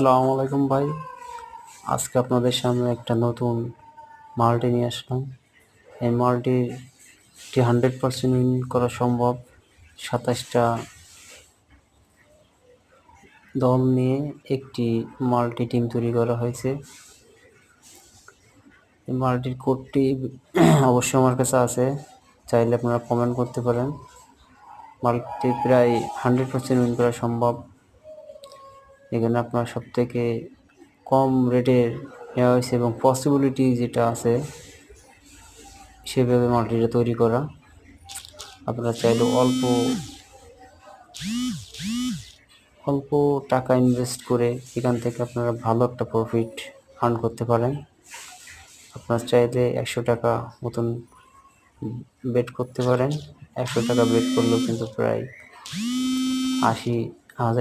আসসালামু আলাইকুম ভাই। আজকে আপনাদের সামনে একটা নতুন মাল্টি নিয়ে আসলাম। এই মাল্টিটি 100% উইন করা সম্ভব। 27টা দল নিয়ে একটি মাল্টি টিম তৈরি করা হয়েছে। এই মাল্টির কোডটি অবশ্যই আমার কাছে আছে, চাইলে আপনারা কমেন্ট করতে পারেন। মাল্টি প্রায় 100% উইন করা সম্ভব। এখানে আপনার সবথেকে কম রেটে নেওয়া হয়েছে এবং পসিবিলিটি যেটা আছে সেভাবে মাল্টিটা তৈরি করা। আপনারা চাইলে অল্প টাকা ইনভেস্ট করে এখান থেকে আপনারা ভালো একটা প্রফিট আর্ন করতে পারেন। আপনারা চাইলে 100 টাকা মতন বেট করতে পারেন। 100 টাকা বেট করলেও কিন্তু প্রায়